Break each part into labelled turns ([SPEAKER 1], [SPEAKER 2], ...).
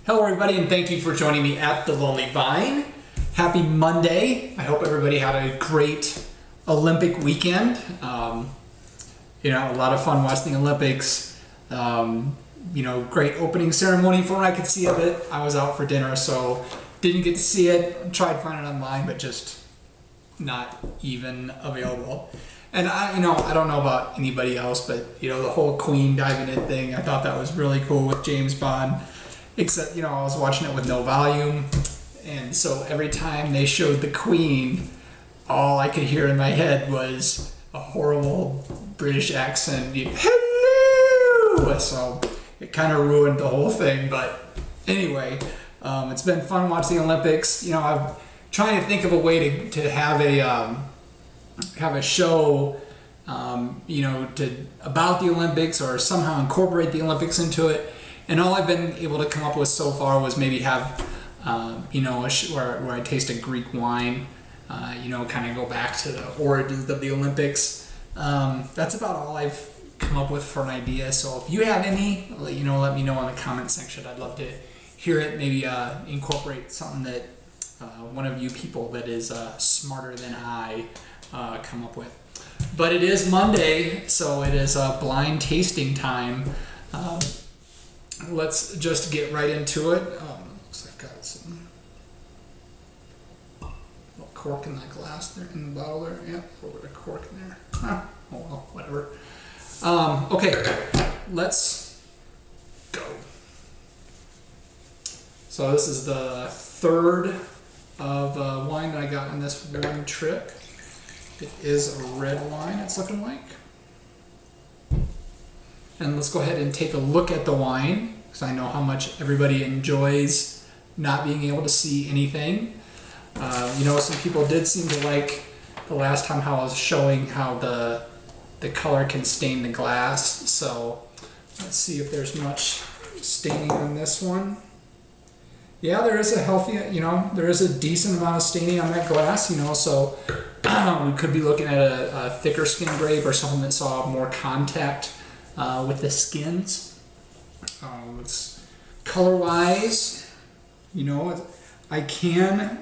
[SPEAKER 1] Hello everybody, and thank you for joining me at The Lonely Vine. Happy Monday. I hope everybody had a great Olympic weekend. A lot of fun watching the Olympics. Great opening ceremony from what I could see of it. I was out for dinner, so didn't get to see it. Tried finding it online, but just not even available. And I don't know about anybody else, but the whole Queen diving in thing, I thought that was really cool with James Bond. Except, I was watching it with no volume, and so every time they showed the Queen, all I could hear in my head was a horrible British accent. Hello! So it kind of ruined the whole thing, but anyway, it's been fun watching the Olympics. I'm trying to think of a way to have a show, about the Olympics, or somehow incorporate the Olympics into it. And all I've been able to come up with so far was maybe have, where I taste a Greek wine, kind of go back to the origins of the Olympics. That's about all I've come up with for an idea. So if you have any, let me know in the comment section. I'd love to hear it. Maybe incorporate something that one of you people that is smarter than I come up with. But it is Monday, so it is blind tasting time. Let's just get right into it. Looks like I've got some little cork in that glass there, in the bottle there. Yeah, a little bit of cork in there. Oh well, whatever. Okay, let's go. So this is the third of wine that I got on this one trip. It is a red wine, it's looking like. And let's go ahead and take a look at the wine, because I know how much everybody enjoys not being able to see anything. Some people did seem to like the last time how I was showing how the color can stain the glass. So let's see if there's much staining on this one. Yeah, there is a healthy, there is a decent amount of staining on that glass, so we could be looking at a thicker skin grape or something that saw more contact with the skins. It's color-wise, I can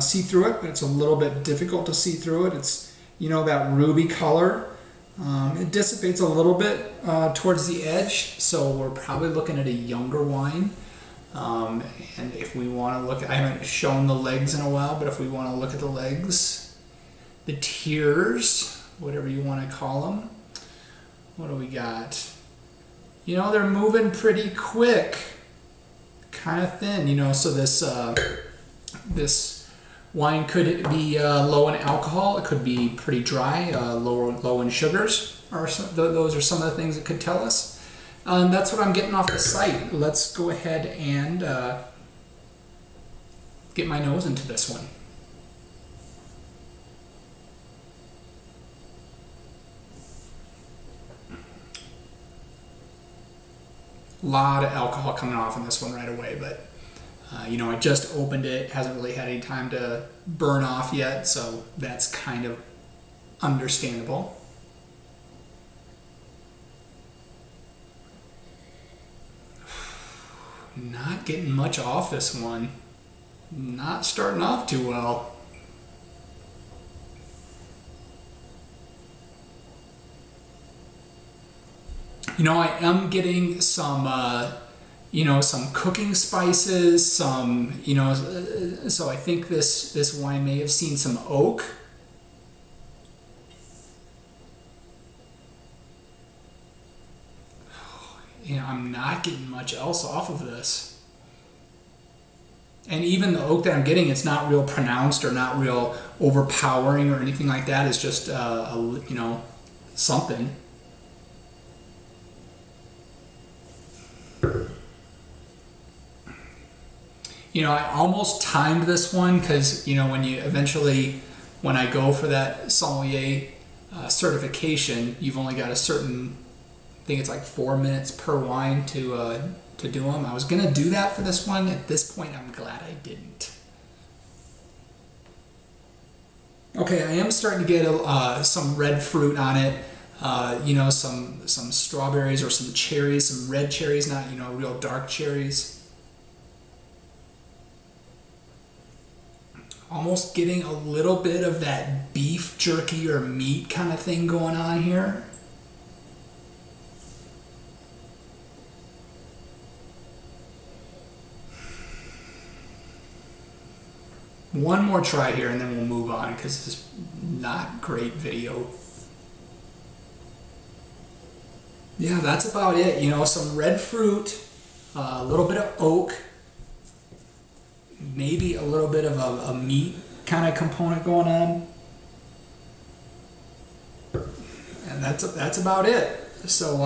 [SPEAKER 1] see through it, but it's a little bit difficult to see through it. It's, that ruby color. It dissipates a little bit towards the edge, so we're probably looking at a younger wine. And if we want to look at, I haven't shown the legs in a while, but if we want to look at the legs, the tears, whatever you want to call them, what do we got? They're moving pretty quick, kind of thin, so this wine could be low in alcohol. It could be pretty dry, low in sugars, or those are some of the things it could tell us. That's what I'm getting off the site. Let's go ahead and get my nose into this one. A lot of alcohol coming off in this one right away, but I just opened it, hasn't really had any time to burn off yet, so that's kind of understandable. Not getting much off this one. Not starting off too well. I am getting some, some cooking spices, some, so I think this wine may have seen some oak. I'm not getting much else off of this. And even the oak that I'm getting, it's not real pronounced or not real overpowering or anything like that. It's just, something. I almost timed this one because, when I go for that sommelier certification, you've only got a certain, I think it's like 4 minutes per wine to do them. I was going to do that for this one. At this point, I'm glad I didn't. Okay, I am starting to get some red fruit on it. Some strawberries or some cherries, some red cherries, not real dark cherries. almost getting a little bit of that beef jerky or meat kind of thing going on here. One more try here and then we'll move on because this is not great video. Yeah, that's about it. You know, some red fruit, a little bit of oak, maybe a little bit of a meat kind of component going on. And that's about it. So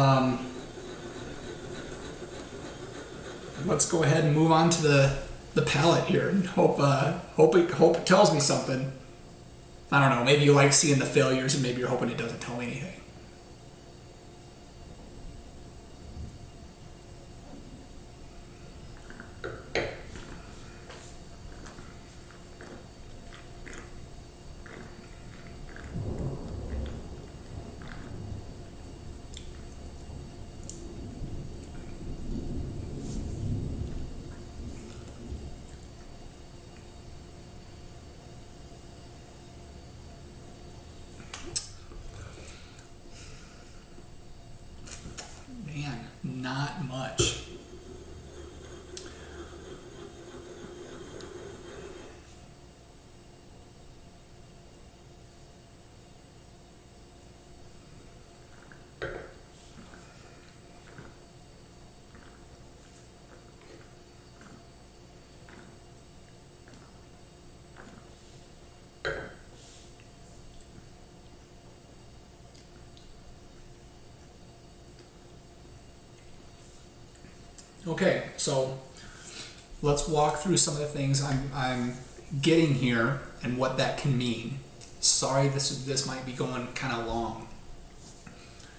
[SPEAKER 1] let's go ahead and move on to the palette here and hope it tells me something. I don't know, maybe you like seeing the failures and maybe you're hoping it doesn't tell me anything. Not much. Okay, so let's walk through some of the things I'm getting here and what that can mean. Sorry, this might be going kind of long.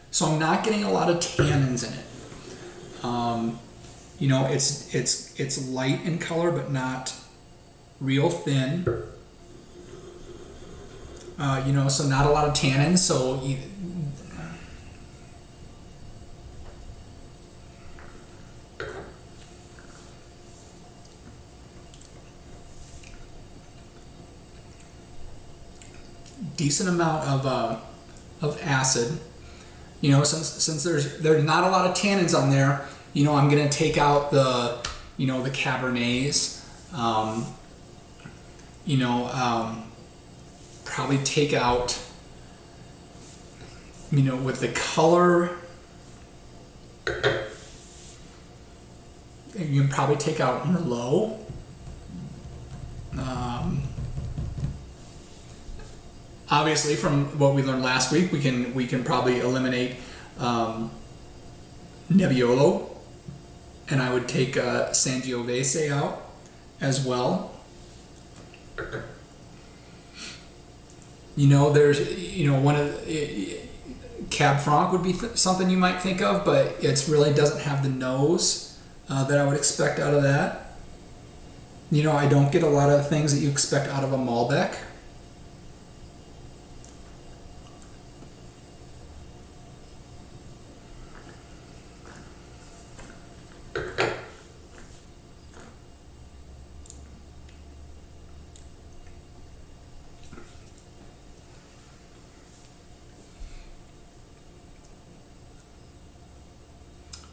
[SPEAKER 1] So I'm not getting a lot of tannins in it. You know, it's light in color, but not real thin. You know, so not a lot of tannins. So decent amount of acid. You know, since there's not a lot of tannins on there, you know, I'm gonna take out the Cabernets. You know, probably take out, you know, with the color, you can probably take out Merlot. Obviously, from what we learned last week, we can probably eliminate Nebbiolo, and I would take Sangiovese out as well. You know, there's, you know, one of Cab Franc would be something you might think of, but it really doesn't have the nose that I would expect out of that. You know, I don't get a lot of things that you expect out of a Malbec.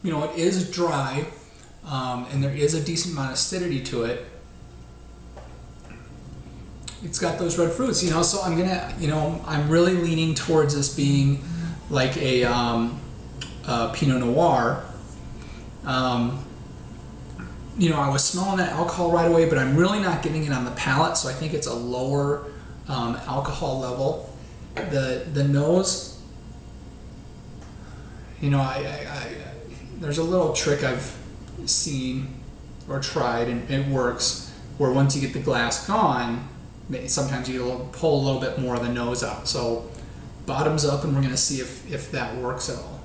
[SPEAKER 1] You know, it is dry, and there is a decent amount of acidity to it. It's got those red fruits, you know, so I'm gonna, you know, I'm really leaning towards this being like a Pinot Noir. You know, I was smelling that alcohol right away, but I'm really not getting it on the palate, so I think it's a lower alcohol level. The nose, you know, there's a little trick I've seen or tried, and it works, where once you get the glass gone, sometimes you pull a little bit more of the nose out. So bottoms up, and we're going to see if that works at all.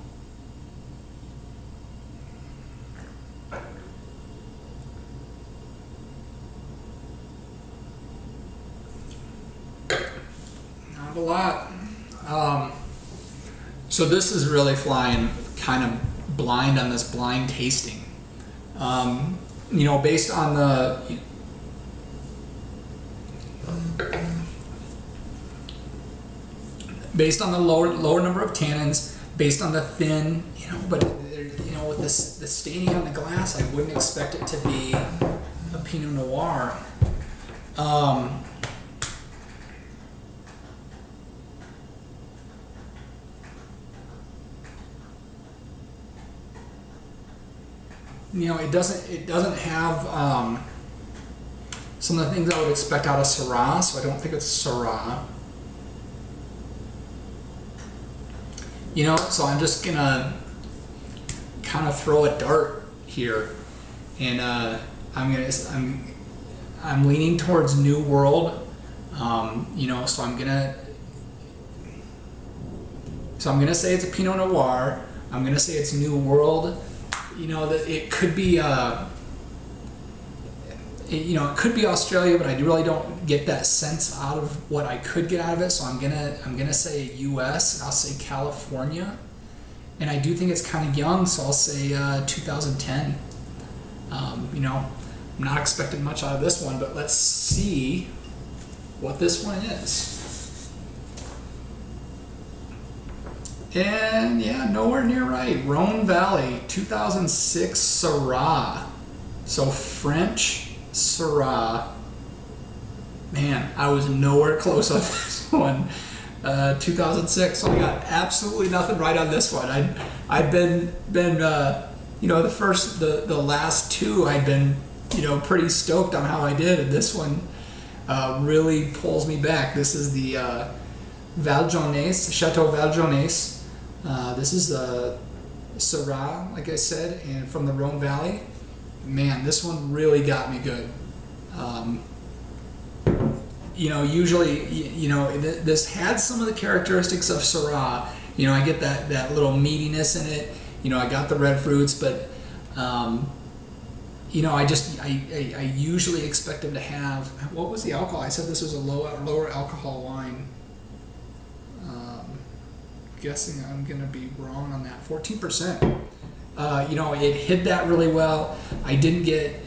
[SPEAKER 1] Not a lot. So this is really flying kind of blind on this blind tasting. You know, based on the based on the lower number of tannins, based on the thin, but with the staining on the glass, I wouldn't expect it to be a Pinot Noir. It doesn't have some of the things I would expect out of Syrah, so I don't think it's Syrah. So I'm just gonna kind of throw a dart here, and I'm leaning towards New World. So I'm gonna say it's a Pinot Noir. I'm gonna say it's New World. That it could be it could be Australia, but I really don't get that sense out of what I could get out of it. So I'm gonna say US. I'll say California, and I do think it's kind of young, so I'll say 2010. I'm not expecting much out of this one, but let's see what this one is. And yeah, nowhere near right. Rhone Valley, 2006 Syrah. So French Syrah. Man, I was nowhere close on this one. 2006, so I got absolutely nothing right on this one. I'd been the last two I'd been pretty stoked on how I did, and this one really pulls me back. This is the Valjones, Chateau Valjones. This is Syrah, like I said, and from the Rhone Valley. Man, this one really got me good. Usually, this had some of the characteristics of Syrah. I get that little meatiness in it. I got the red fruits, but I usually expect them to have, what was the alcohol? I said this was a lower alcohol wine. Guessing I'm gonna be wrong on that. 14%. It hid that really well. I didn't get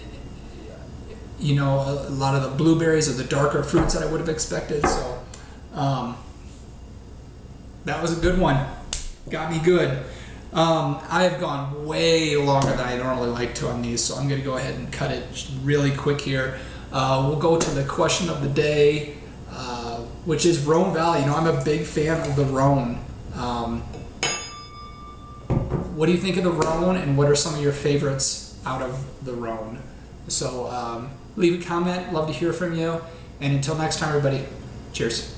[SPEAKER 1] a lot of the blueberries or the darker fruits that I would have expected. So that was a good one. Got me good. I have gone way longer than I normally like to on these, so I'm gonna go ahead and cut it really quick here. We'll go to the question of the day, which is Rhone Valley. I'm a big fan of the Rhone. What do you think of the Rhone, and what are some of your favorites out of the Rhone? So leave a comment, love to hear from you, and until next time everybody, cheers.